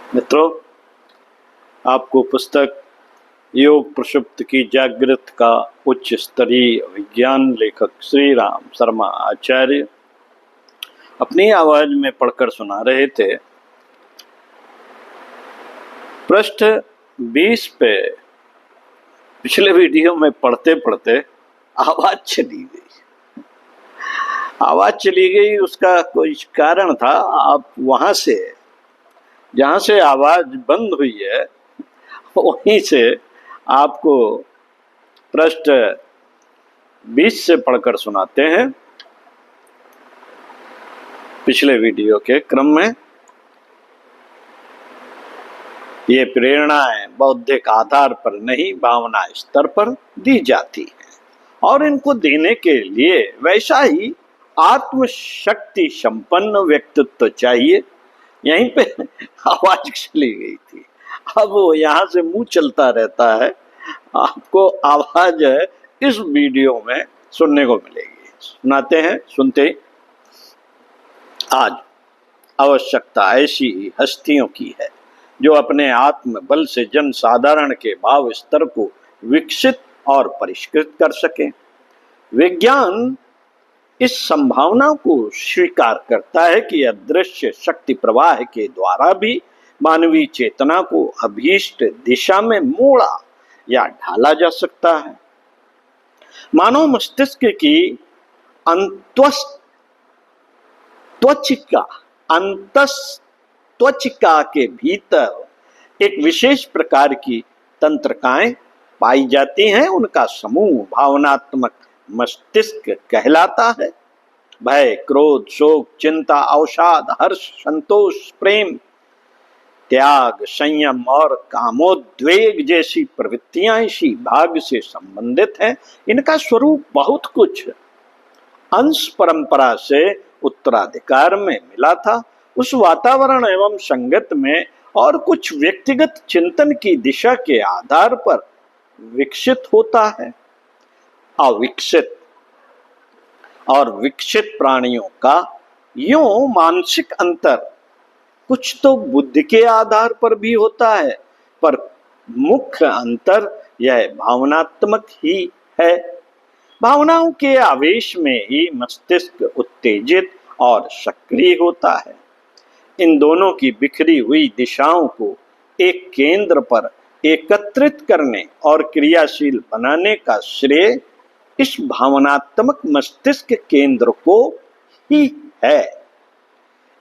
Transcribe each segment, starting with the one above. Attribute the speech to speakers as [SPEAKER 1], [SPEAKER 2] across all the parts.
[SPEAKER 1] मित्रों, आपको पुस्तक योग प्रसुप्त की जागृत का उच्च स्तरीय विज्ञान लेखक श्री राम शर्मा आचार्य अपनी आवाज में पढ़कर सुना रहे थे। पृष्ठ 20 पे पिछले वीडियो में पढ़ते पढ़ते आवाज चली गई। उसका कोई कारण था। आप वहां से जहां से आवाज बंद हुई है वहीं से आपको पृष्ठ 20 से पढ़कर सुनाते हैं। पिछले वीडियो के क्रम में ये प्रेरणाएं बौद्धिक आधार पर नहीं, भावना स्तर पर दी जाती हैं और इनको देने के लिए वैसा ही आत्मशक्ति संपन्न व्यक्तित्व चाहिए। यहीं पे आवाज चली गई थी। अब वो यहाँ से मुंह चलता रहता है। आपको आवाज इस वीडियो में सुनने को मिलेगी। सुनाते हैं, सुनते ही। आज आवश्यकता ऐसी हस्तियों की है जो अपने आत्म बल से जन साधारण के भाव स्तर को विकसित और परिष्कृत कर सके। विज्ञान इस संभावना को स्वीकार करता है कि अदृश्य शक्ति प्रवाह के द्वारा भी मानवीय चेतना को अभीष्ट दिशा में मोड़ा या ढाला जा सकता है। मानव मस्तिष्क की अंतस्त्वचिका के भीतर एक विशेष प्रकार की तंत्रिकाएं पाई जाती हैं। उनका समूह भावनात्मक मस्तिष्क कहलाता है। भय, क्रोध, शोक, चिंता, अवसाद, हर्ष, संतोष, प्रेम, त्याग, संयम और कामोद्वेग जैसी प्रवृत्तियां इसी भाग से संबंधित हैं। इनका स्वरूप बहुत कुछ अंश परंपरा से उत्तराधिकार में मिला था। उस वातावरण एवं संगत में और कुछ व्यक्तिगत चिंतन की दिशा के आधार पर विकसित होता है। अविकसित और विकसित प्राणियों का यूं मानसिक अंतर कुछ तो बुद्धि के आधार पर भी होता है, पर मुख्य अंतर यह भावनात्मक ही है। भावनाओं के आवेश में ही मस्तिष्क उत्तेजित और सक्रिय होता है। इन दोनों की बिखरी हुई दिशाओं को एक केंद्र पर एकत्रित करने और क्रियाशील बनाने का श्रेय इस भावनात्मक मस्तिष्क केंद्र को ही है।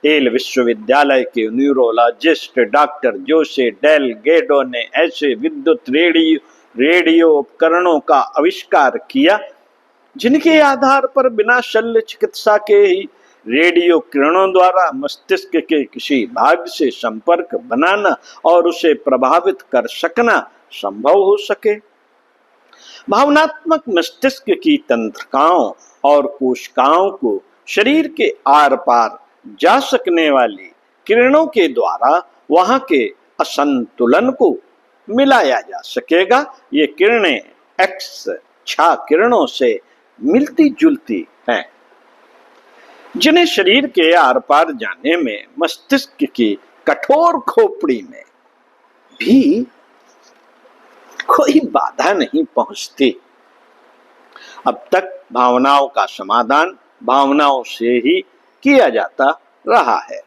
[SPEAKER 1] येल विश्वविद्यालय के न्यूरोलॉजिस्ट डॉक्टर जोसे डेलगेडो ने ऐसे विद्युत रेडियो उपकरणों का आविष्कार किया जिनके आधार पर बिना शल्य चिकित्सा के ही रेडियो किरणों द्वारा मस्तिष्क के किसी भाग से संपर्क बनाना और उसे प्रभावित कर सकना संभव हो सके। भावनात्मक मस्तिष्क की तंत्रिकाओं और कोशिकाओं को शरीर के आर पार जा सकने वाली किरणों के द्वारा वहां के असंतुलन को मिलाया जा सकेगा। ये किरणें एक्स छा किरणों से मिलती जुलती हैं, जिन्हें शरीर के आर पार जाने में मस्तिष्क की कठोर खोपड़ी में भी कोई बाधा नहीं पहुंचती। अब तक भावनाओं का समाधान भावनाओं से ही किया जाता रहा है।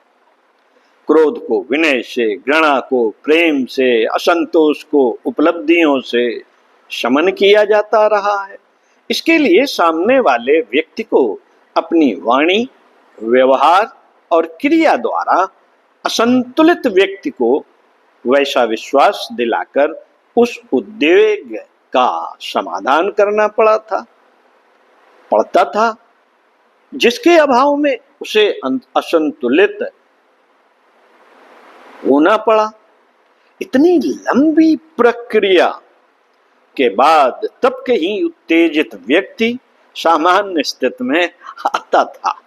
[SPEAKER 1] क्रोध को विनय से, घृणा को प्रेम से, असंतोष को उपलब्धियों से शमन किया जाता रहा है। इसके लिए सामने वाले व्यक्ति को अपनी वाणी, व्यवहार और क्रिया द्वारा असंतुलित व्यक्ति को वैसा विश्वास दिलाकर उस उद्वेग का समाधान करना पड़ता था जिसके अभाव में उसे असंतुलित होना पड़ा। इतनी लंबी प्रक्रिया के बाद तब कहीं उत्तेजित व्यक्ति सामान्य स्थिति में आता था।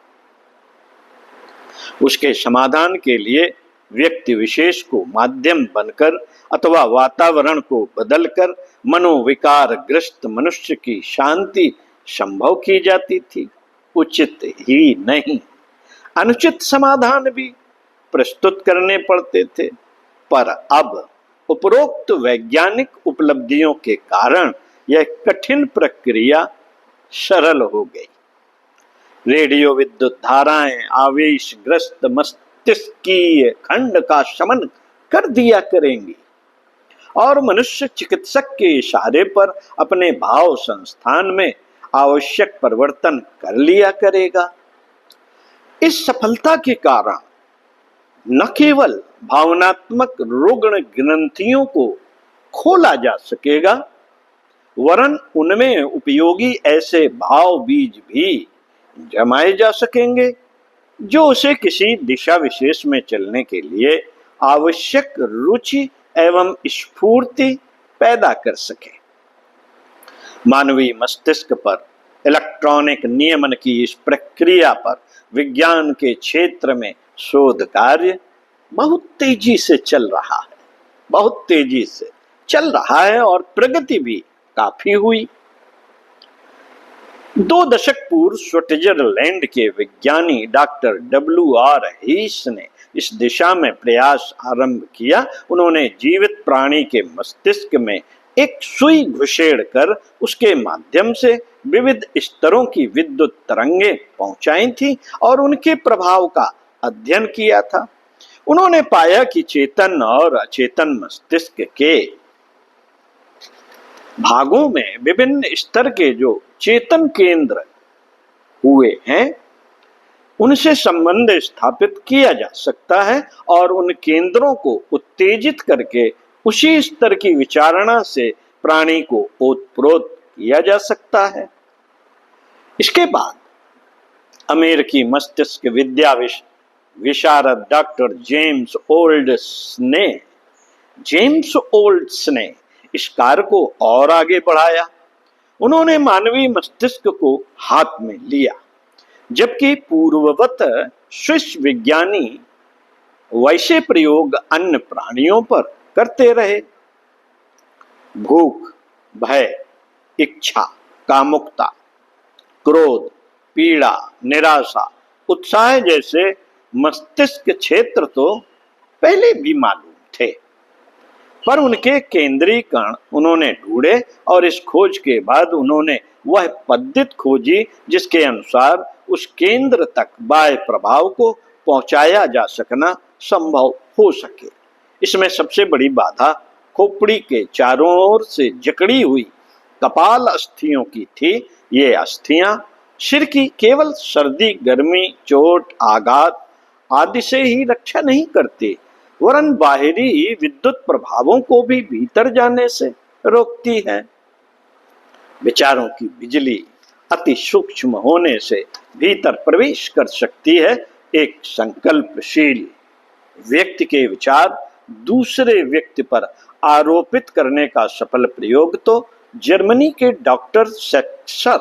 [SPEAKER 1] उसके समाधान के लिए व्यक्ति विशेष को माध्यम बनकर अथवा वातावरण को बदलकर मनोविकार ग्रस्त मनुष्य की शांति संभव की जाती थी। उचित ही नहीं, अनुचित समाधान भी प्रस्तुत करने पड़ते थे। पर अब उपरोक्त वैज्ञानिक उपलब्धियों के कारण यह कठिन प्रक्रिया सरल हो गई। रेडियो विद्युत धाराएं आवेशग्रस्त मस्तिष्कीय खंड का शमन कर दिया करेंगी और मनुष्य चिकित्सक के इशारे पर अपने भाव संस्थान में आवश्यक परिवर्तन कर लिया करेगा। इस सफलता के कारण न केवल भावनात्मक रुग्ण ग्रंथियों को खोला जा सकेगा, वरन उनमें उपयोगी ऐसे भाव बीज भी जमाए जा सकेंगे जो उसे किसी दिशा विशेष में चलने के लिए आवश्यक रुचि एवं स्फूर्ति पैदा कर सके। मानवीय मस्तिष्क पर इलेक्ट्रॉनिक नियमन की इस प्रक्रिया पर विज्ञान के क्षेत्र में शोध कार्य बहुत तेजी से चल रहा है, बहुत तेजी से चल रहा है और प्रगति भी काफी हुई। 2 दशक पूर्व स्विट्जरलैंड के विज्ञानी डॉक्टर WR हीस ने इस दिशा में प्रयास आरंभ किया। उन्होंने जीवित प्राणी के मस्तिष्क में एक सुई घुसेड़ कर उसके माध्यम से विविध स्तरों की विद्युत तरंगें पहुंचाई थी और उनके प्रभाव का अध्ययन किया था। उन्होंने पाया कि चेतन और अचेतन मस्तिष्क के भागों में विभिन्न स्तर के जो चेतन केंद्र हुए हैं उनसे संबंध स्थापित किया जा सकता है और उन केंद्रों को उत्तेजित करके उसी स्तर की विचारणा से प्राणी को ओतप्रोत किया जा सकता है। इसके बाद अमेरिकी मस्तिष्क विद्या विशारद डॉक्टर जेम्स ओल्ड्स ने इस कार्य को और आगे बढ़ाया। उन्होंने मानवीय मस्तिष्क को हाथ में लिया, जबकि पूर्ववत स्विस विज्ञानी वैसे प्रयोग अन्य प्राणियों पर करते रहे। भूख, भय, इच्छा, कामुकता, क्रोध, पीड़ा, निराशा, उत्साह जैसे मस्तिष्क क्षेत्र तो पहले भी मालूम थे, पर उनके केंद्रीकरण उन्होंने ढूंढे और इस खोज के बाद उन्होंने वह पद्धति खोजी जिसके अनुसार उस केंद्र तक बाह्य प्रभाव को पहुंचाया जा सकना संभव हो सके। इसमें सबसे बड़ी बाधा खोपड़ी के चारों ओर से जकड़ी हुई कपाल अस्थियों की थी। ये अस्थियां सिर की केवल सर्दी, गर्मी, चोट, आघात आदि से ही रक्षा नहीं करती, वरन बाहरी विद्युत प्रभावों को भी भीतर जाने से रोकती है। विचारों की बिजली अति सूक्ष्म होने से भीतर प्रवेश कर सकती है। एक संकल्पशील व्यक्ति के विचार दूसरे व्यक्ति पर आरोपित करने का सफल प्रयोग तो जर्मनी के डॉक्टर सेक्सर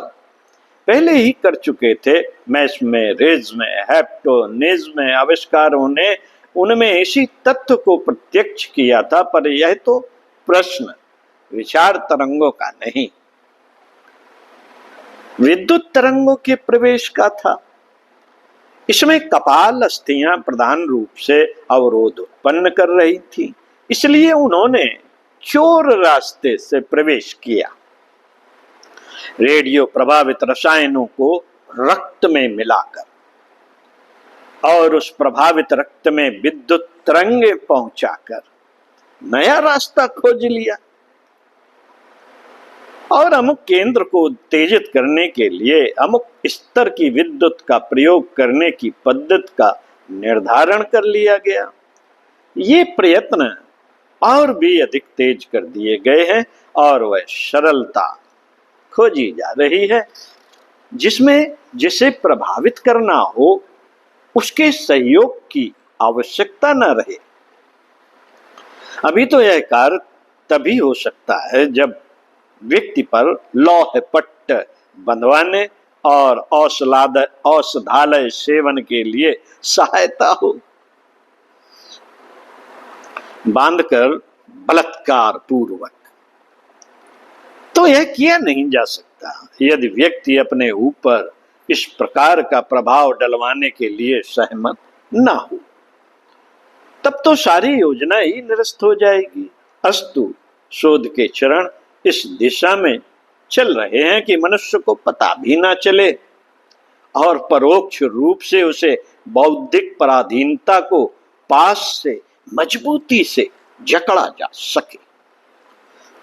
[SPEAKER 1] पहले ही कर चुके थे। मैस्मेरिज्म, हिप्नोटिज्म आविष्कारों ने उनमें इसी तथ्य को प्रत्यक्ष किया था, पर यह तो प्रश्न विचार तरंगों का नहीं, विद्युत तरंगों के प्रवेश का था। इसमें कपाल अस्थियां प्रधान रूप से अवरोध उत्पन्न कर रही थी, इसलिए उन्होंने चोर रास्ते से प्रवेश किया। रेडियो प्रभावित रसायनों को रक्त में मिलाकर और उस प्रभावित रक्त में विद्युत तरंगे पहुंचाकर नया रास्ता खोज लिया और अमुक केंद्र को उत्तेजित करने के लिए अमुक स्तर की विद्युत का प्रयोग करने की पद्धति का निर्धारण कर लिया गया। ये प्रयत्न और भी अधिक तेज कर दिए गए हैं और वह सरलता खोजी जा रही है जिसमें जिसे प्रभावित करना हो उसके सहयोग की आवश्यकता न रहे। अभी तो यह कार्य तभी हो सकता है जब व्यक्ति पर लौह पट्ट बंधवाने और औषधालय सेवन के लिए सहायता हो। बांधकर बलात्कार पूर्वक तो यह किया नहीं जा सकता यदि व्यक्ति अपने ऊपर इस प्रकार का प्रभाव डलवाने के लिए सहमत न हो। तब तो सारी योजना ही निरस्त हो जाएगी। अस्तु, शोध के चरण इस दिशा में चल रहे हैं कि मनुष्य को पता भी ना चले और परोक्ष रूप से उसे बौद्धिक पराधीनता को पास से मजबूती से जकड़ा जा सके।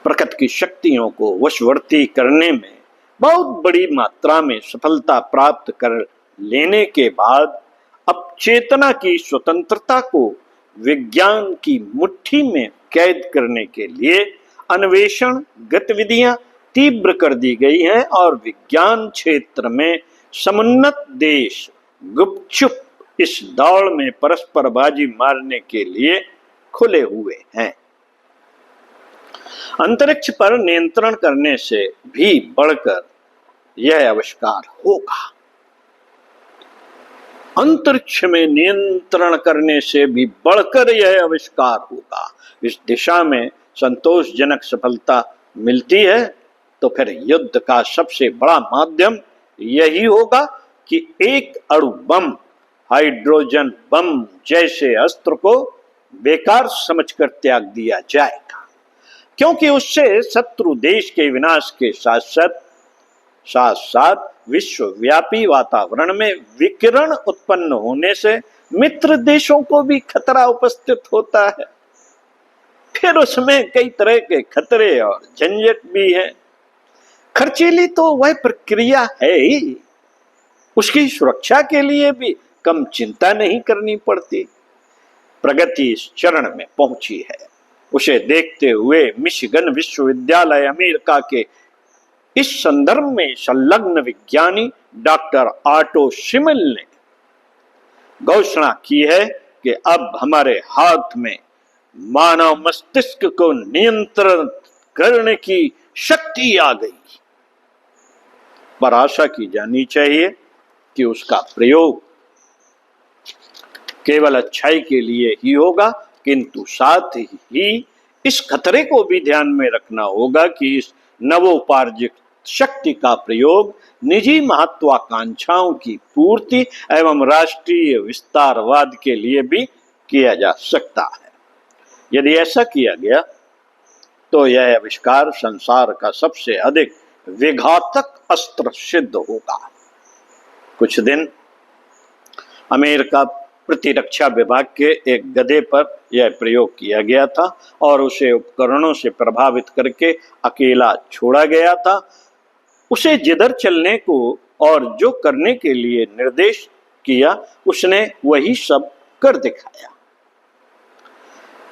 [SPEAKER 1] प्रकृति की शक्तियों को वशवर्ती करने में बहुत बड़ी मात्रा में सफलता प्राप्त कर लेने के बाद अब चेतना की स्वतंत्रता को विज्ञान की मुट्ठी में कैद करने के लिए अन्वेषण गतिविधियां तीव्र कर दी गई हैं और विज्ञान क्षेत्र में समुन्नत देश गुपचुप इस दौड़ में परस्पर बाजी मारने के लिए खुले हुए हैं। अंतरिक्ष पर नियंत्रण करने से भी बढ़कर यह आविष्कार होगा। अंतरिक्ष में नियंत्रण करने से भी बढ़कर यह आविष्कार होगा। इस दिशा में संतोषजनक सफलता मिलती है तो फिर युद्ध का सबसे बड़ा माध्यम यही होगा कि एक अणु बम, हाइड्रोजन बम जैसे अस्त्र को बेकार समझकर त्याग दिया जाएगा, क्योंकि उससे शत्रु देश के विनाश के साथ साथ विश्वव्यापी वातावरण में विकिरण उत्पन्न होने से मित्र देशों को भी खतरा उपस्थित होता है। फिर उसमें कई तरह के खतरे और झंझट भी है। खर्चीली तो वह प्रक्रिया है ही, उसकी सुरक्षा के लिए भी कम चिंता नहीं करनी पड़ती। प्रगति इस चरण में पहुंची है। उसे देखते हुए मिशिगन विश्वविद्यालय अमेरिका के इस संदर्भ में संलग्न विज्ञानी डॉक्टर ऑटो शिमिल ने घोषणा की है कि अब हमारे हाथ में मानव मस्तिष्क को नियंत्रण करने की शक्ति आ गई, पर आशा की जानी चाहिए कि उसका प्रयोग केवल अच्छाई के लिए ही होगा, किंतु साथ ही इस खतरे को भी ध्यान में रखना होगा कि इस नवोपार्जित शक्ति का प्रयोग निजी महत्वाकांक्षाओं की पूर्ति एवं राष्ट्रीय विस्तारवाद के लिए भी किया जा सकता है। यदि ऐसा किया गया तो यह आविष्कार संसार का सबसे अधिक विघातक अस्त्र सिद्ध होगा। कुछ दिन अमेरिका प्रतिरक्षा विभाग के एक गधे पर यह प्रयोग किया गया था और उसे उपकरणों से प्रभावित करके अकेला छोड़ा गया था। उसे जिधर चलने को और जो करने के लिए निर्देश किया उसने वही सब कर दिखाया।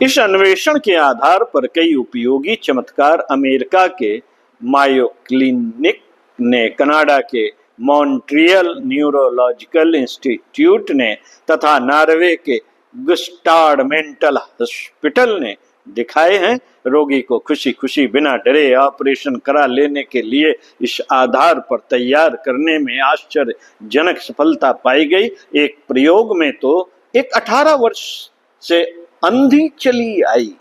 [SPEAKER 1] इस अन्वेषण के आधार पर कई उपयोगी चमत्कार अमेरिका के मायो क्लिनिक ने, कनाडा के मॉन्ट्रियल न्यूरोलॉजिकल इंस्टीट्यूट ने तथा नॉर्वे के गुस्टाड मेंटल हॉस्पिटल ने दिखाए हैं। रोगी को खुशी खुशी बिना डरे ऑपरेशन करा लेने के लिए इस आधार पर तैयार करने में आश्चर्यजनक सफलता पाई गई। एक प्रयोग में तो एक 18 वर्ष से अंधी चली आई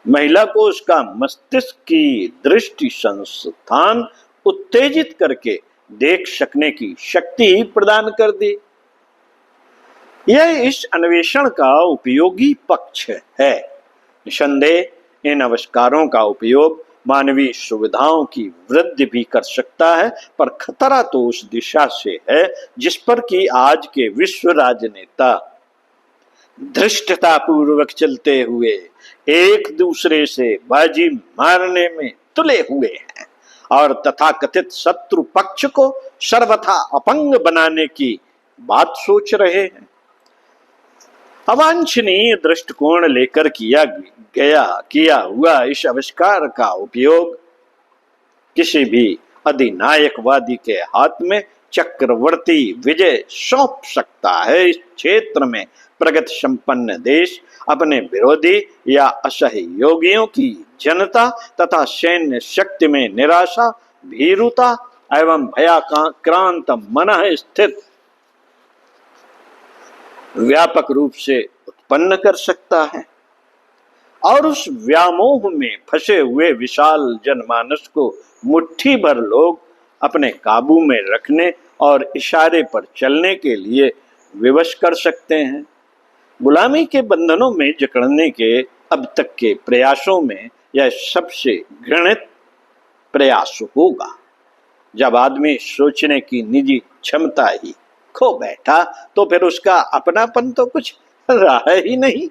[SPEAKER 1] महिला को उसका मस्तिष्क की दृष्टि संस्थान उत्तेजित करके देख सकने की शक्ति प्रदान कर दी। यह इस अन्वेषण का उपयोगी पक्ष है। निसंदेह इन आविष्कारों का उपयोग मानवीय सुविधाओं की वृद्धि भी कर सकता है, पर खतरा तो उस दिशा से है जिस पर कि आज के विश्व राजनेता धृष्टता पूर्वक चलते हुए एक दूसरे से बाजी मारने में तुले हुए हैं और तथाकथित शत्रु पक्ष को सर्वथा अपंग बनाने की बात सोच रहे हैं। अवांछनीय दृष्टिकोण लेकर किया हुआ इस आविष्कार का उपयोग किसी भी अधिनायकवादी के हाथ में चक्रवर्ती विजय सौंप सकता है। इस क्षेत्र में प्रगति संपन्न देश अपने विरोधी या असहयोगियों की जनता तथा सैन्य शक्ति में निराशा, भीरुता एवं भयाक्रांत मन स्थित व्यापक रूप से उत्पन्न कर सकता है और उस व्यामोह में फंसे हुए विशाल जनमानस को मुट्ठी भर लोग अपने काबू में रखने और इशारे पर चलने के लिए विवश कर सकते हैं। गुलामी के बंधनों में जकड़ने के अब तक के प्रयासों में यह सबसे घृणित प्रयास होगा। जब आदमी सोचने की निजी क्षमता ही खो बैठा तो फिर उसका अपनापन तो कुछ रहा ही नहीं।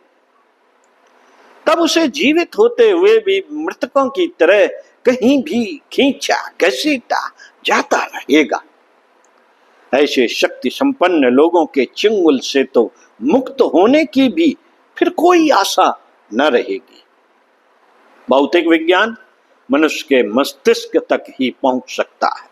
[SPEAKER 1] तब उसे जीवित होते हुए भी मृतकों की तरह कहीं भी खींचा घसीटा जाता रहेगा। ऐसे शक्ति संपन्न लोगों के चंगुल से तो मुक्त होने की भी फिर कोई आशा न रहेगी। भौतिक विज्ञान मनुष्य के मस्तिष्क तक ही पहुंच सकता है,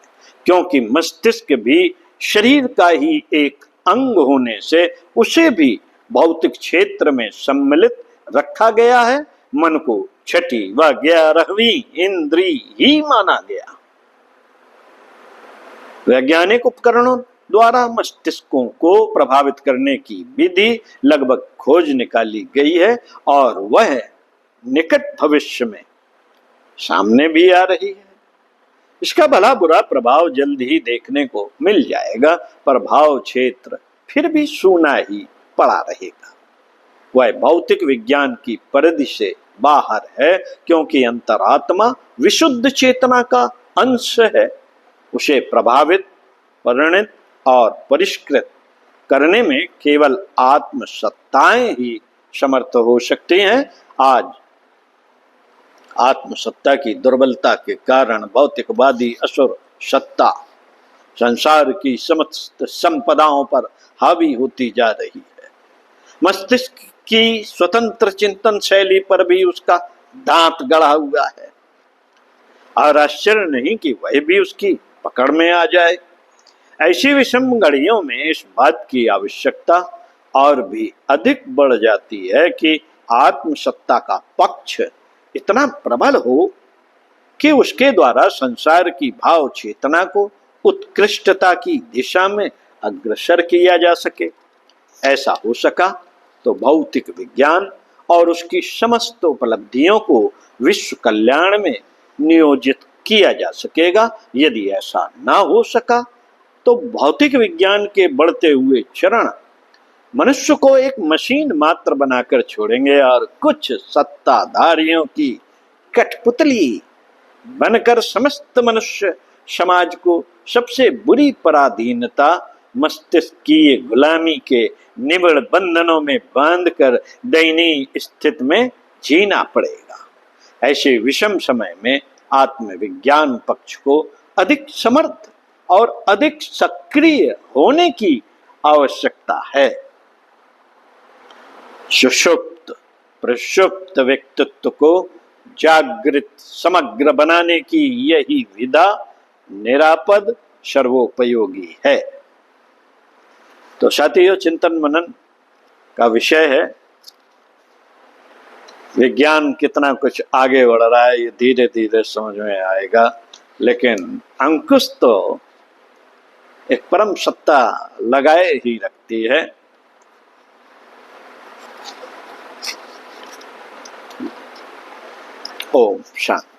[SPEAKER 1] क्योंकि मस्तिष्क भी शरीर का ही एक अंग होने से उसे भी भौतिक क्षेत्र में सम्मिलित रखा गया है। मन को छठी व 11वीं इंद्री ही माना गया। वैज्ञानिक उपकरणों द्वारा मस्तिष्कों को प्रभावित करने की विधि लगभग खोज निकाली गई है और वह निकट भविष्य में सामने भी आ रही है। इसका भला बुरा प्रभाव जल्द ही देखने को मिल जाएगा, पर भाव क्षेत्र फिर भी सूना ही पड़ा रहेगा। वह भौतिक विज्ञान की परिधि से बाहर है, क्योंकि अंतरात्मा विशुद्ध चेतना का अंश है। उसे प्रभावित, परिणित और परिष्कृत करने में केवल आत्मसत्ताएं ही समर्थ हो सकती हैं। आज आत्मसत्ता की दुर्बलता के कारण भौतिकवादी असुर सत्ता संसार की समस्त संपदाओं पर हावी होती जा रही है। मस्तिष्क की स्वतंत्र चिंतन शैली पर भी उसका दांत गड़ा हुआ है, और आश्चर्य नहीं कि वह भी उसकी पकड़ में आ जाए। ऐसी विषम घड़ियों में इस बात की आवश्यकता और भी अधिक बढ़ जाती है कि आत्मसत्ता का पक्ष इतना प्रबल हो कि उसके द्वारा संसार की भाव चेतना को उत्कृष्टता की दिशा में अग्रसर किया जा सके। ऐसा हो सका तो भौतिक विज्ञान और उसकी समस्त उपलब्धियों को विश्व कल्याण में नियोजित किया जा सकेगा। यदि ऐसा ना हो सका तो भौतिक विज्ञान के बढ़ते हुए चरण मनुष्य को एक मशीन मात्र बनाकर छोड़ेंगे और कुछ सत्ताधारियों की कठपुतली बनकर समस्त मनुष्य समाज को सबसे बुरी पराधीनता, मस्तिष्क की गुलामी के निबिड़ बंधनों में बांधकर दयनीय स्थिति में जीना पड़ेगा। ऐसे विषम समय में आत्मविज्ञान पक्ष को अधिक समर्थ और अधिक सक्रिय होने की आवश्यकता है। सुषुप्त प्रसुप्त व्यक्तित्व को जागृत समग्र बनाने की यही विधा निरापद सर्वोपयोगी है। तो साथियों, चिंतन मनन का विषय है विज्ञान कितना कुछ आगे बढ़ रहा है, ये धीरे धीरे समझ में आएगा, लेकिन अंकुश तो एक परम सत्ता लगाए ही रखती है। ओम शांति।